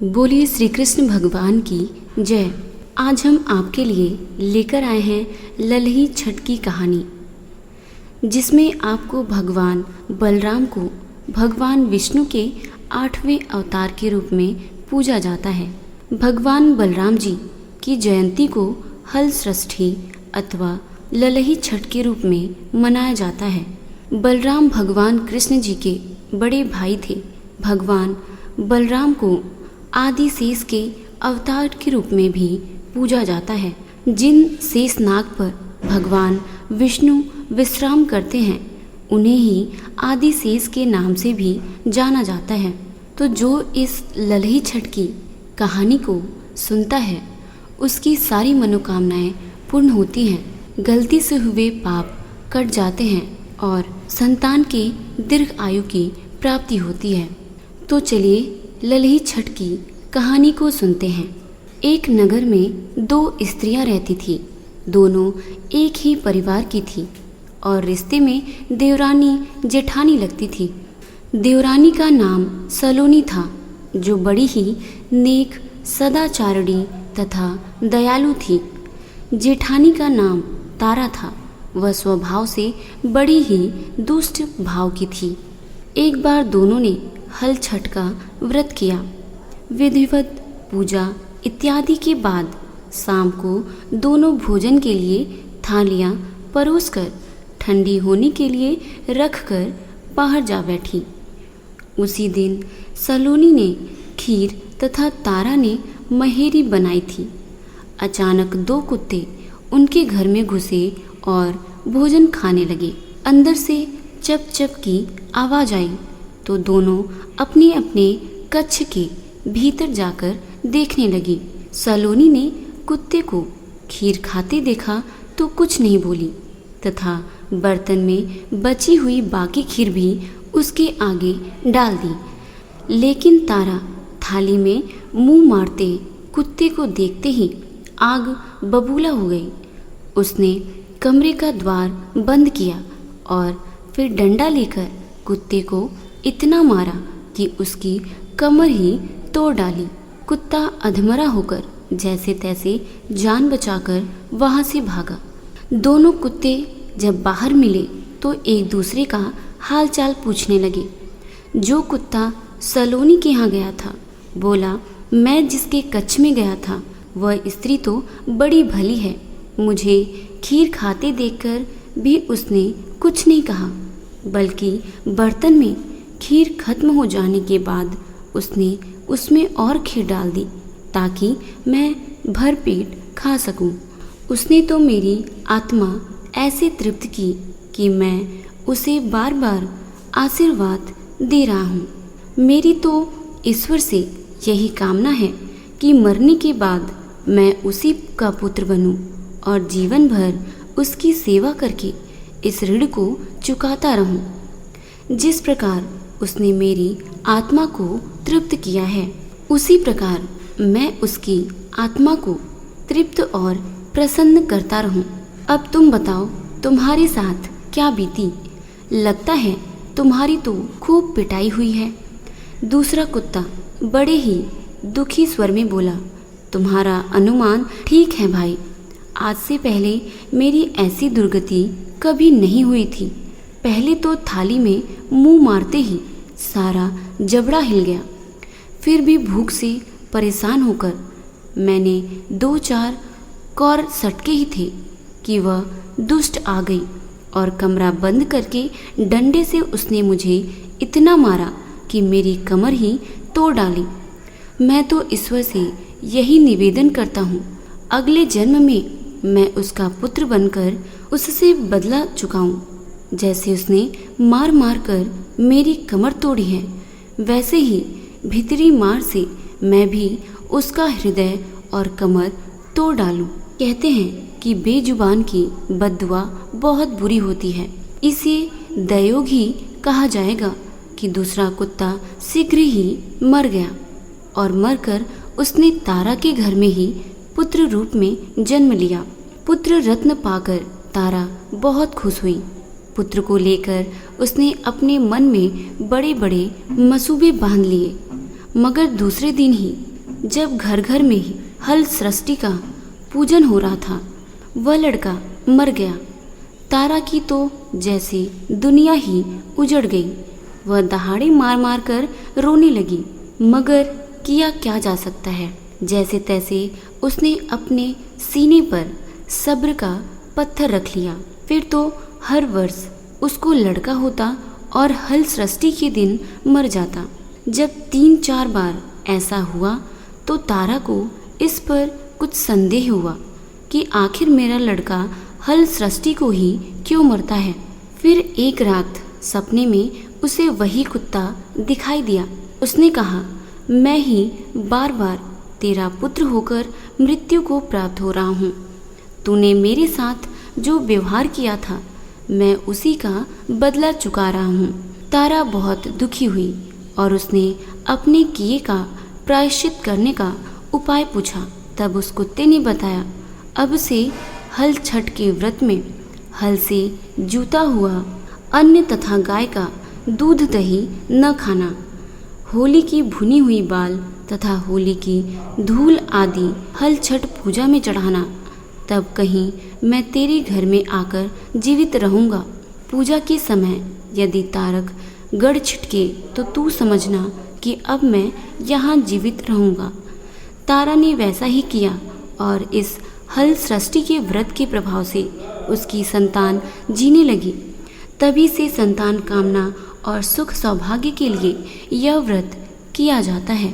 बोलिए श्री कृष्ण भगवान की जय। आज हम आपके लिए लेकर आए हैं ललही छठ की कहानी, जिसमें आपको भगवान बलराम को भगवान विष्णु के 8वें अवतार के रूप में पूजा जाता है। भगवान बलराम जी की जयंती को हल षष्ठी अथवा ललही छठ के रूप में मनाया जाता है। बलराम भगवान कृष्ण जी के बड़े भाई थे। भगवान बलराम को आदि शेष के अवतार के रूप में भी पूजा जाता है। जिन शेष नाग पर भगवान विष्णु विश्राम करते हैं, उन्हें ही आदि शेष के नाम से भी जाना जाता है। तो जो इस ललही छठ की कहानी को सुनता है, उसकी सारी मनोकामनाएं पूर्ण होती हैं, गलती से हुए पाप कट जाते हैं और संतान की दीर्घ आयु की प्राप्ति होती है। तो चलिए ललही छठ की कहानी को सुनते हैं। एक नगर में 2 स्त्रियां रहती थी। दोनों एक ही परिवार की थी और रिश्ते में देवरानी जेठानी लगती थी। देवरानी का नाम सलोनी था, जो बड़ी ही नेक, सदाचारिणी तथा दयालु थी। जेठानी का नाम तारा था। वह स्वभाव से बड़ी ही दुष्ट भाव की थी। एक बार दोनों ने हल छठ का व्रत किया। विधिवत पूजा इत्यादि के बाद शाम को दोनों भोजन के लिए थालियां परोसकर ठंडी होने के लिए रखकर बाहर जा बैठी। उसी दिन सलोनी ने खीर तथा तारा ने महेरी बनाई थी। अचानक 2 कुत्ते उनके घर में घुसे और भोजन खाने लगे। अंदर से चप चप की आवाज आई तो दोनों अपने अपने कक्ष के भीतर जाकर देखने लगी। सलोनी ने कुत्ते को खीर खाते देखा तो कुछ नहीं बोली तथा बर्तन में बची हुई बाकी खीर भी उसके आगे डाल दी। लेकिन तारा थाली में मुंह मारते कुत्ते को देखते ही आग बबूला हो गई। उसने कमरे का द्वार बंद किया और फिर डंडा लेकर कुत्ते को इतना मारा कि उसकी कमर ही तोड़ डाली। कुत्ता अधमरा होकर जैसे तैसे जान बचाकर वहां से भागा। दोनों कुत्ते जब बाहर मिले तो एक दूसरे का हाल चाल पूछने लगे। जो कुत्ता सलोनी के यहाँ गया था बोला, मैं जिसके कक्ष में गया था वह स्त्री तो बड़ी भली है। मुझे खीर खाते देखकर भी उसने कुछ नहीं कहा, बल्कि बर्तन में खीर खत्म हो जाने के बाद उसने उसमें और खीर डाल दी ताकि मैं भर पेट खा सकूं। उसने तो मेरी आत्मा ऐसे तृप्त की कि मैं उसे बार बार आशीर्वाद दे रहा हूं। मेरी तो ईश्वर से यही कामना है कि मरने के बाद मैं उसी का पुत्र बनूं और जीवन भर उसकी सेवा करके इस ऋण को चुकाता रहूं। जिस प्रकार उसने मेरी आत्मा को तृप्त किया है, उसी प्रकार मैं उसकी आत्मा को तृप्त और प्रसन्न करता रहूं। अब तुम बताओ, तुम्हारे साथ क्या बीती? लगता है तुम्हारी तो खूब पिटाई हुई है। दूसरा कुत्ता बड़े ही दुखी स्वर में बोला, तुम्हारा अनुमान ठीक है भाई। आज से पहले मेरी ऐसी दुर्गति कभी नहीं हुई थी। पहले तो थाली में मुंह मारते ही सारा जबड़ा हिल गया। फिर भी भूख से परेशान होकर मैंने 2-4 कौर सटके ही थे कि वह दुष्ट आ गई और कमरा बंद करके डंडे से उसने मुझे इतना मारा कि मेरी कमर ही तोड़ डाली। मैं तो ईश्वर से यही निवेदन करता हूँ, अगले जन्म में मैं उसका पुत्र बनकर उससे बदला चुकाऊं। जैसे उसने मार मार कर मेरी कमर तोड़ी है, वैसे ही भीतरी मार से मैं भी उसका हृदय और कमर तोड़ डालूं। कहते हैं कि बेजुबान की बद्दुआ बहुत बुरी होती है। इसे दयोग ही कहा जाएगा कि दूसरा कुत्ता शीघ्र ही मर गया और मरकर उसने तारा के घर में ही पुत्र रूप में जन्म लिया। पुत्र रत्न पाकर तारा बहुत खुश हुई। पुत्र को लेकर उसने अपने मन में बड़े बड़े मसूबे बांध लिए, मगर दूसरे दिन ही जब घर घर में ही हल सृष्टि का पूजन हो रहा था, वह लड़का मर गया। तारा की तो जैसे दुनिया ही उजड़ गई। वह दहाड़े मार मार कर रोने लगी, मगर किया क्या जा सकता है। जैसे तैसे उसने अपने सीने पर सब्र का पत्थर रख लिया। फिर तो हर वर्ष उसको लड़का होता और हल सृष्टि के दिन मर जाता। जब 3-4 बार ऐसा हुआ तो तारा को इस पर कुछ संदेह हुआ कि आखिर मेरा लड़का हल सृष्टि को ही क्यों मरता है। फिर एक रात सपने में उसे वही कुत्ता दिखाई दिया। उसने कहा, मैं ही बार बार तेरा पुत्र होकर मृत्यु को प्राप्त हो रहा हूँ। तूने मेरे साथ जो व्यवहार किया था, मैं उसी का बदला चुका रहा हूँ। तारा बहुत दुखी हुई और उसने अपने किए का प्रायश्चित करने का उपाय पूछा। तब उस कुत्ते ने बताया, अब से हल छठ के व्रत में हल से जूता हुआ अन्न तथा गाय का दूध दही न खाना, होली की भुनी हुई बाल तथा होली की धूल आदि हल छठ पूजा में चढ़ाना। तब कहीं मैं तेरे घर में आकर जीवित रहूँगा। पूजा के समय यदि तारक गड़ छिटके तो तू समझना कि अब मैं यहाँ जीवित रहूँगा। तारा ने वैसा ही किया और इस हल सृष्टि के व्रत के प्रभाव से उसकी संतान जीने लगी। तभी से संतान कामना और सुख सौभाग्य के लिए यह व्रत किया जाता है।